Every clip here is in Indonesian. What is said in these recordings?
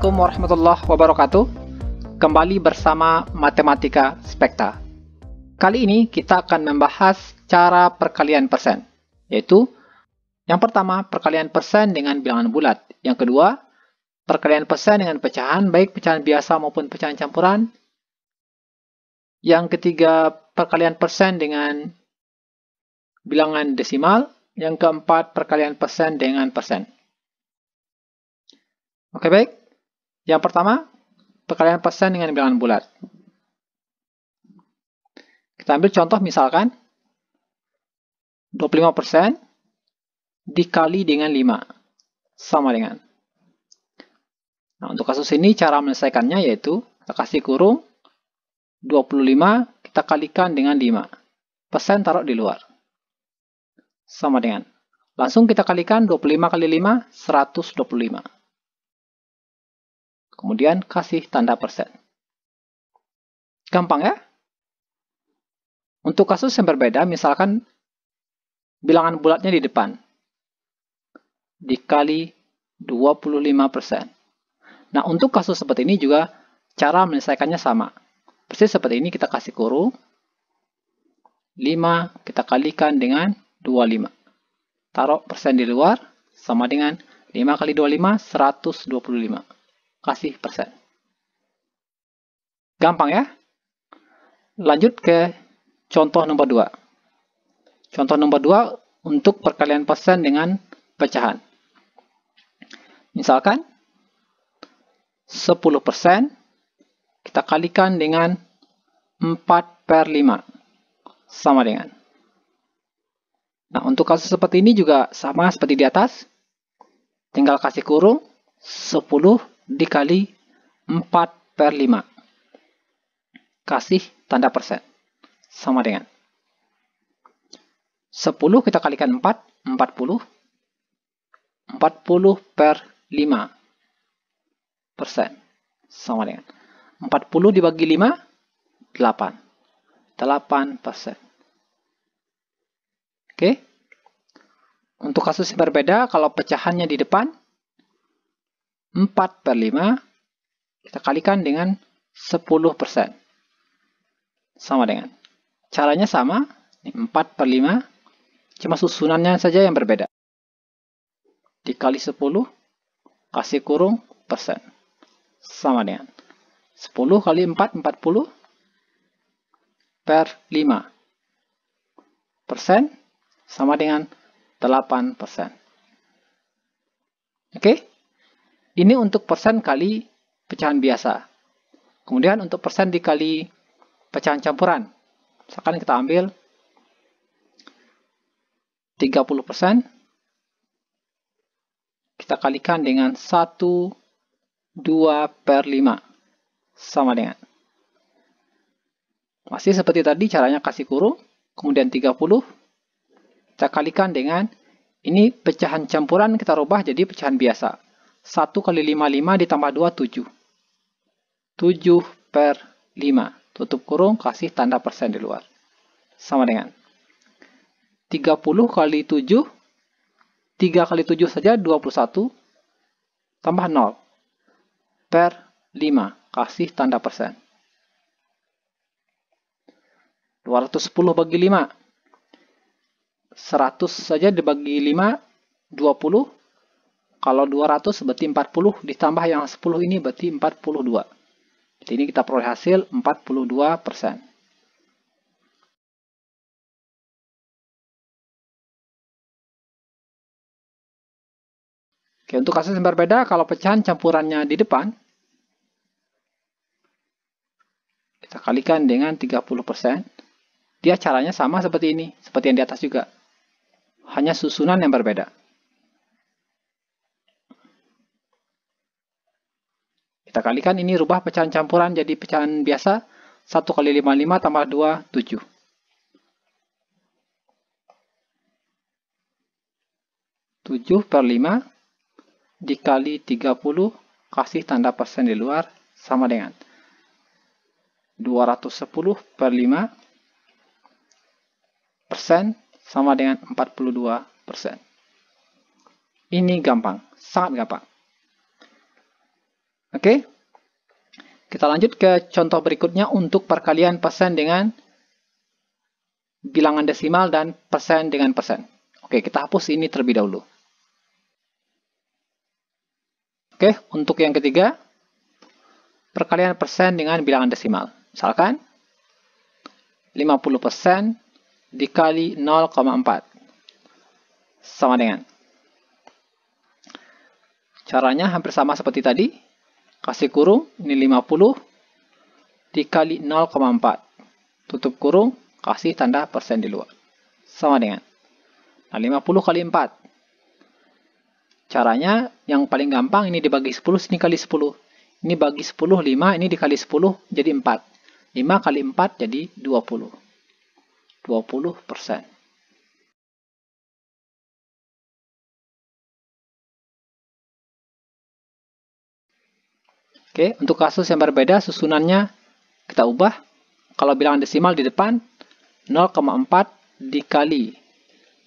Assalamualaikum warahmatullahi wabarakatuh. Kembali bersama Matematika Spekta. Kali ini kita akan membahas cara perkalian persen, yaitu yang pertama perkalian persen dengan bilangan bulat, yang kedua perkalian persen dengan pecahan, baik pecahan biasa maupun pecahan campuran, yang ketiga perkalian persen dengan bilangan desimal, yang keempat perkalian persen dengan persen. Oke, baik. Yang pertama, perkalian persen dengan bilangan bulat. Kita ambil contoh misalkan 25% dikali dengan 5 sama dengan. Nah, untuk kasus ini cara menyelesaikannya yaitu kita kasih kurung 25 kita kalikan dengan 5. Persen taruh di luar. Sama dengan. Langsung kita kalikan 25 kali 5, 125. Kemudian kasih tanda persen. Gampang ya? Untuk kasus yang berbeda, misalkan bilangan bulatnya di depan. Dikali 25%. Nah, untuk kasus seperti ini juga cara menyelesaikannya sama. Persis seperti ini kita kasih kurung. 5 kita kalikan dengan 25. Taruh persen di luar sama dengan 5 kali 25, 125. Kasih persen. Gampang ya? Lanjut ke contoh nomor 2. Contoh nomor 2 untuk perkalian persen dengan pecahan. Misalkan 10% kita kalikan dengan 4/5 sama dengan. Nah, untuk kasus seperti ini juga sama seperti di atas. Tinggal kasih kurung 10 dikali 4/5. Kasih tanda persen. Sama dengan. 10 kita kalikan 4, 40. 40/5 persen. Sama dengan. 40 dibagi 5, 8. 8%. Oke. Untuk kasus yang berbeda, kalau pecahannya di depan, 4/5 kita kalikan dengan 10%. Sama dengan. Caranya sama, 4/5, cuma susunannya saja yang berbeda. Dikali 10, kasih kurung persen. Sama dengan. 10 kali 4, 40/5. Persen sama dengan 8%. Oke? Ini untuk persen kali pecahan biasa. Kemudian untuk persen dikali pecahan campuran. Misalkan kita ambil 30%. Kita kalikan dengan 1/2/5. Sama dengan. Masih seperti tadi caranya kasih kurung. Kemudian 30. Kita kalikan dengan, ini pecahan campuran kita rubah jadi pecahan biasa. 1 kali 5, 5 ditambah 2, 7. 7/5. Tutup kurung, kasih tanda persen di luar. Sama dengan. 30 kali 7. 3 kali 7 saja, 21. Tambah 0/5. Kasih tanda persen. 210 bagi 5. 100 saja dibagi 5, 20. Kalau 200 berarti 40, ditambah yang 10 ini berarti 42. Jadi ini kita peroleh hasil 42%. Oke, untuk kasus yang berbeda, kalau pecahan campurannya di depan, kita kalikan dengan 30%. Dia caranya sama seperti ini, seperti yang di atas juga. Hanya susunan yang berbeda. Kita kalikan ini rubah pecahan campuran jadi pecahan biasa. 1 kali 5, 5 tambah 2, 7. 7/5 dikali 30, kasih tanda persen di luar, sama dengan 210/5 persen sama dengan 42%. Ini gampang, sangat gampang. Oke. Oke, kita lanjut ke contoh berikutnya untuk perkalian persen dengan bilangan desimal dan persen dengan persen. Oke, kita hapus ini terlebih dahulu. Oke, untuk yang ketiga, perkalian persen dengan bilangan desimal. Misalkan, 50% dikali 0,4 sama dengan. Caranya hampir sama seperti tadi. Kasih kurung, ini 50 dikali 0,4. Tutup kurung, kasih tanda persen di luar. Sama dengan. Nah, 50 kali 4. Caranya yang paling gampang ini dibagi 10, sini kali 10. Ini bagi 10, 5, ini dikali 10 jadi 4. 5 kali 4 jadi 20. 20%. Oke, untuk kasus yang berbeda susunannya kita ubah. Kalau bilangan desimal di depan 0,4 dikali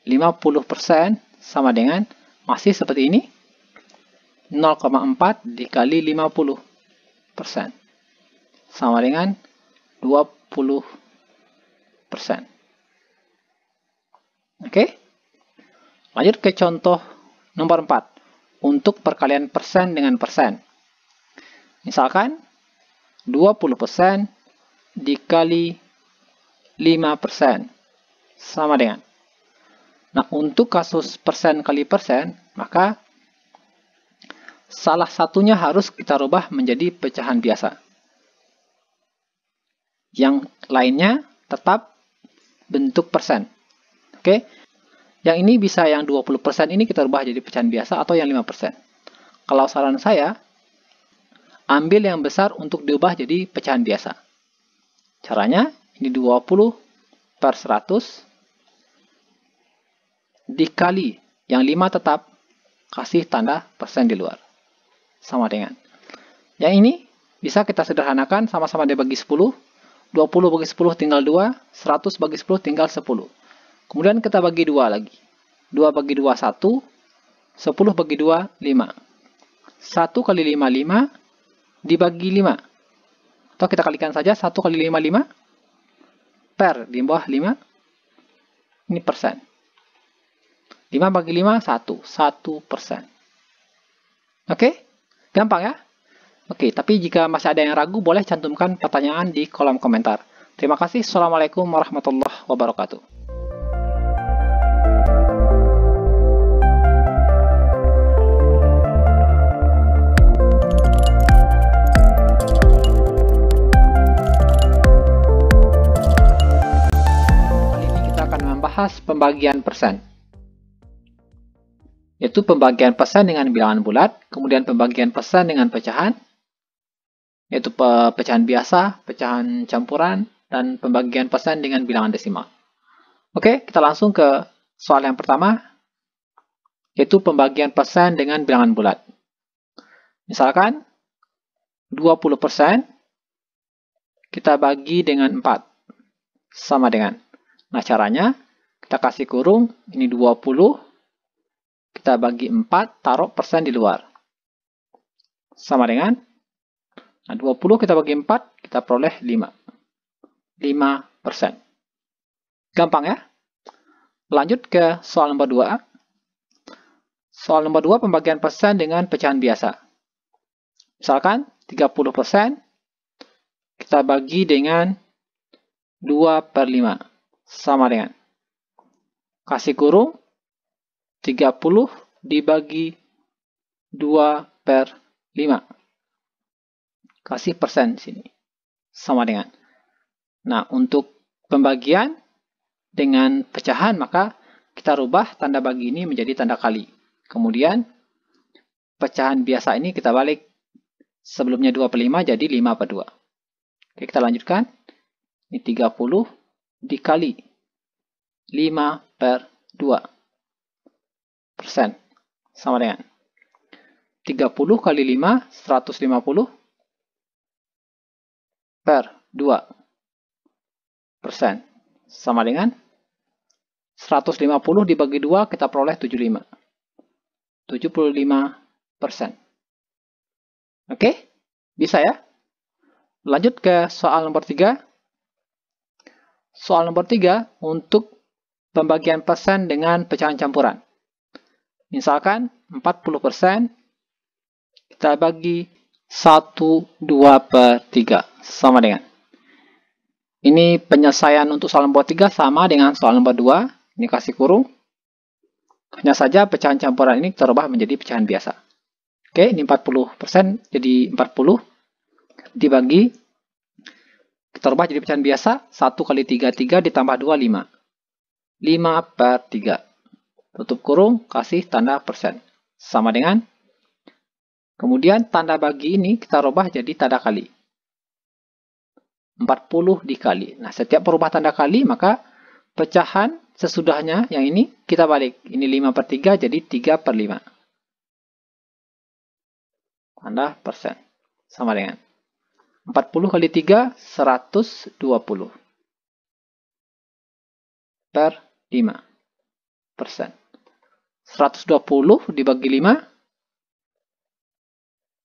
50% sama dengan masih seperti ini. 0,4 dikali 50% sama dengan 20%. Oke. Lanjut ke contoh nomor 4. Untuk perkalian persen dengan persen. Misalkan 20% dikali 5% sama dengan. Nah, untuk kasus persen kali persen, maka salah satunya harus kita rubah menjadi pecahan biasa. Yang lainnya tetap bentuk persen. Oke. Yang ini bisa yang 20% ini kita rubah jadi pecahan biasa atau yang 5%. Kalau saran saya, ambil yang besar untuk diubah jadi pecahan biasa. Caranya, ini 20 per 100 dikali yang 5 tetap, kasih tanda persen di luar. Sama dengan. Yang ini bisa kita sederhanakan sama-sama dibagi 10. 20 bagi 10 tinggal 2, 100 bagi 10 tinggal 10. Kemudian kita bagi 2 lagi. 2 bagi 2, 1. 10 bagi 2, 5. 1 kali 5, 5. Dibagi 5. Atau kita kalikan saja 1 kali 5, 5. Per di bawah 5. Ini persen. 5 bagi 5, 1. 1%. Oke? Gampang ya? Oke, tapi jika masih ada yang ragu, boleh cantumkan pertanyaan di kolom komentar. Terima kasih. Assalamualaikum warahmatullahi wabarakatuh. Kali ini kita akan membahas pembagian persen. Yaitu pembagian persen dengan bilangan bulat, kemudian pembagian persen dengan pecahan, yaitu pecahan biasa, pecahan campuran, dan pembagian persen dengan bilangan desimal. Oke, kita langsung ke soal yang pertama, yaitu pembagian persen dengan bilangan bulat. Misalkan, 20% kita bagi dengan 4, sama dengan. Nah, caranya, kita kasih kurung, ini 20, kita bagi 4, taruh persen di luar. Sama dengan, nah 20 kita bagi 4, kita peroleh 5. 5%. Gampang ya? Lanjut ke soal nomor 2. Soal nomor 2 pembagian persen dengan pecahan biasa. Misalkan 30% kita bagi dengan 2 per 5. Sama dengan. Kasih kurung 30 dibagi 2 per 5. Kasih persen di sini. Sama dengan. Nah, untuk pembagian dengan pecahan, maka kita rubah tanda bagi ini menjadi tanda kali. Kemudian, pecahan biasa ini kita balik. Sebelumnya 2 per 5 jadi 5 per 2. Oke, kita lanjutkan. Ini 30 dikali 5 per 2 persen. Sama dengan 30 kali 5, 150 per 2 persen. Sama dengan 150 dibagi 2, kita peroleh 75. 75%. Oke? Bisa ya? Lanjut ke soal nomor 3. Soal nomor 3 untuk pembagian persen dengan pecahan campuran. Misalkan 40% kita bagi 1/2/3 sama dengan. Ini penyelesaian untuk soal nomor 3 sama dengan soal nomor 2. Ini kasih kurung. Hanya saja pecahan campuran ini terubah menjadi pecahan biasa. Oke, ini 40% jadi 40 dibagi, kita ubah jadi pecahan biasa. 1 kali 3, 3 ditambah 2, 5. 5/3. Tutup kurung, kasih tanda persen. Sama dengan. Kemudian tanda bagi ini kita rubah jadi tanda kali. 40 dikali. Nah, setiap berubah tanda kali, maka pecahan sesudahnya yang ini kita balik. Ini 5/3 jadi 3/5. Tanda persen. Sama dengan 40 kali 3, 120 per 5%. 120 dibagi 5,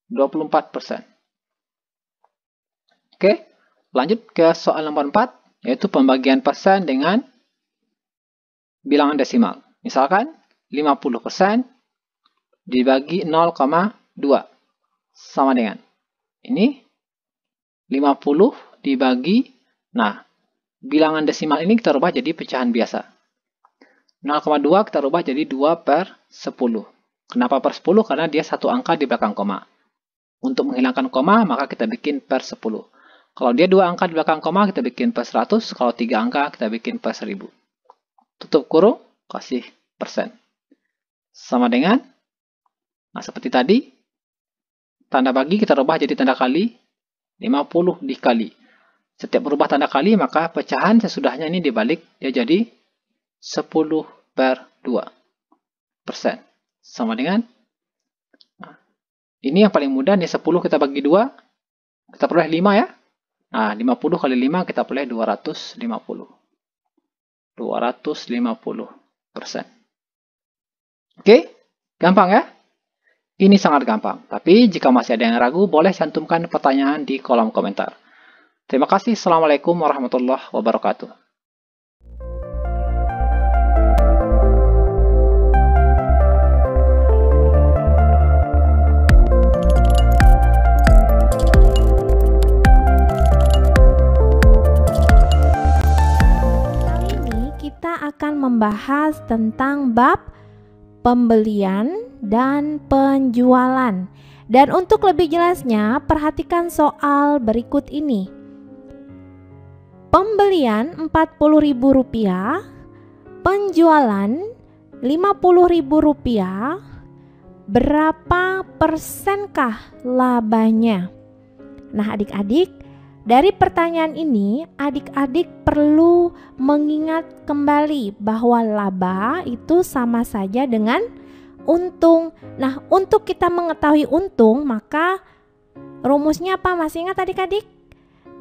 24%. Oke, lanjut ke soal nomor 4, yaitu pembagian persen dengan bilangan desimal. Misalkan 50% dibagi 0,2 sama dengan ini 50 dibagi, nah bilangan desimal ini kita rubah jadi pecahan biasa. 0,2 kita rubah jadi 2/10. Kenapa per 10? Karena dia satu angka di belakang koma. Untuk menghilangkan koma, maka kita bikin per 10. Kalau dia 2 angka di belakang koma, kita bikin per 100. Kalau 3 angka, kita bikin per 1000. Tutup kurung, kasih persen. Sama dengan, nah seperti tadi, tanda bagi kita rubah jadi tanda kali, 50 dikali. Setiap berubah tanda kali, maka pecahan sesudahnya ini dibalik, dia jadi 10/2%. Sama dengan, nah, ini yang paling mudah, nih 10 kita bagi 2, kita peroleh 5 ya. Nah, 50 kali 5 kita peroleh 250. 250%. Oke, gampang ya? Ini sangat gampang. Tapi jika masih ada yang ragu, boleh cantumkan pertanyaan di kolom komentar. Terima kasih. Assalamualaikum warahmatullahi wabarakatuh. Akan membahas tentang bab pembelian dan penjualan. Dan untuk lebih jelasnya, perhatikan soal berikut ini. Pembelian Rp40.000, penjualan Rp50.000. Berapa persenkah labanya? Nah, adik-adik, dari pertanyaan ini, adik-adik perlu mengingat kembali bahwa laba itu sama saja dengan untung. Nah, untuk kita mengetahui untung, maka rumusnya apa? Masih ingat adik-adik?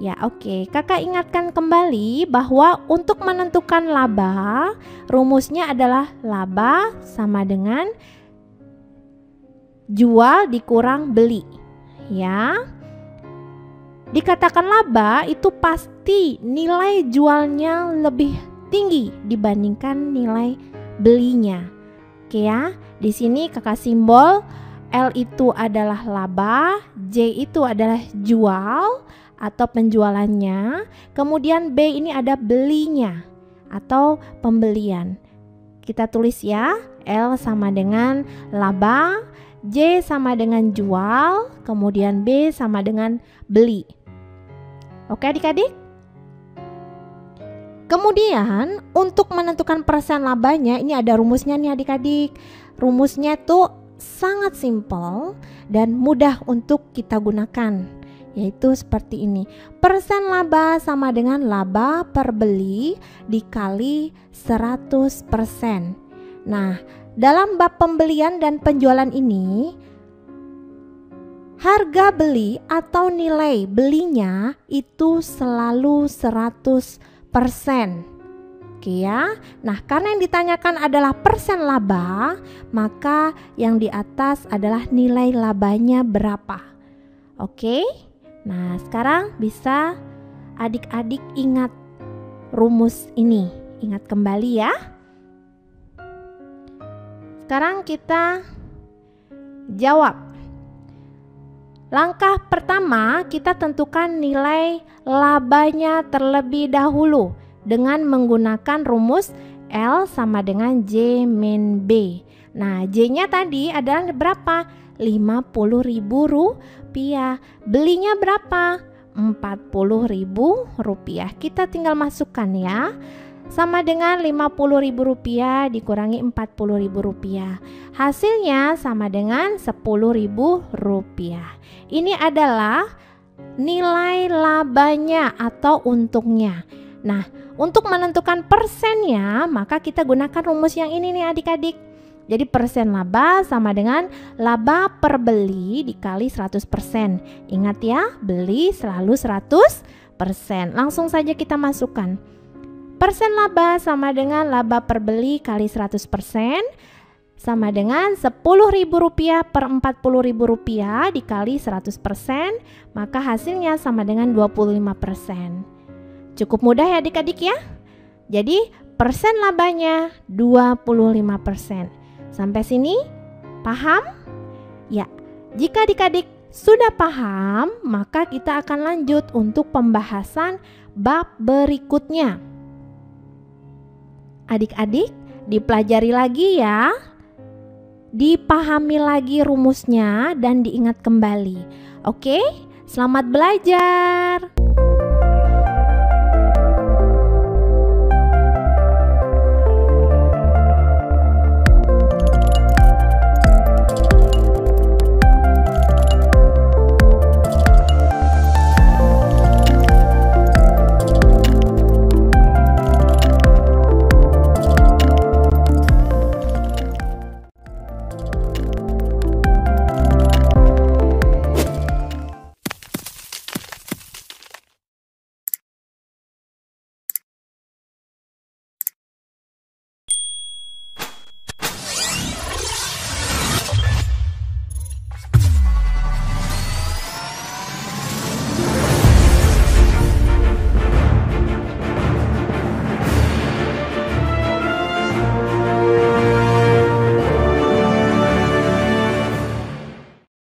Ya, oke. Kakak ingatkan kembali bahwa untuk menentukan laba, rumusnya adalah laba sama dengan jual dikurang beli. Ya. Dikatakan laba itu pasti nilai jualnya lebih tinggi dibandingkan nilai belinya. Oke ya, di sini kakak simbol L itu adalah laba, J itu adalah jual atau penjualannya, kemudian B ini ada belinya atau pembelian. Kita tulis ya, L sama dengan laba, J sama dengan jual, kemudian B sama dengan beli. Oke adik-adik? Kemudian untuk menentukan persen labanya ini ada rumusnya nih adik-adik. Rumusnya tuh sangat simpel dan mudah untuk kita gunakan, yaitu seperti ini. Persen laba sama dengan laba per beli dikali 100%. Nah, dalam bab pembelian dan penjualan ini, harga beli atau nilai belinya itu selalu 100%. Oke ya. Nah, karena yang ditanyakan adalah persen laba, maka yang di atas adalah nilai labanya berapa. Oke. Nah, sekarang bisa adik-adik ingat rumus ini. Ingat kembali ya. Sekarang kita jawab. Langkah pertama, kita tentukan nilai labanya terlebih dahulu dengan menggunakan rumus L sama dengan J min B. Nah, J-nya tadi adalah berapa? Rp50.000. Belinya berapa? Rp40.000. Kita tinggal masukkan ya. Sama dengan Rp50.000 dikurangi Rp40.000. Hasilnya sama dengan Rp10.000. Ini adalah nilai labanya atau untungnya. Nah, untuk menentukan persennya, maka kita gunakan rumus yang ini nih adik-adik. Jadi persen laba sama dengan laba per beli dikali 100%. Ingat ya, beli selalu 100%. Langsung saja kita masukkan. Persen laba sama dengan laba per beli kali 100% sama dengan Rp10.000 per Rp40.000 dikali 100%, maka hasilnya sama dengan 25%. Cukup mudah ya adik-adik ya. Jadi persen labanya 25%. Sampai sini paham? Ya, jika adik-adik sudah paham, maka kita akan lanjut untuk pembahasan bab berikutnya. Adik-adik dipelajari lagi ya, dipahami lagi rumusnya dan diingat kembali. Oke, selamat belajar.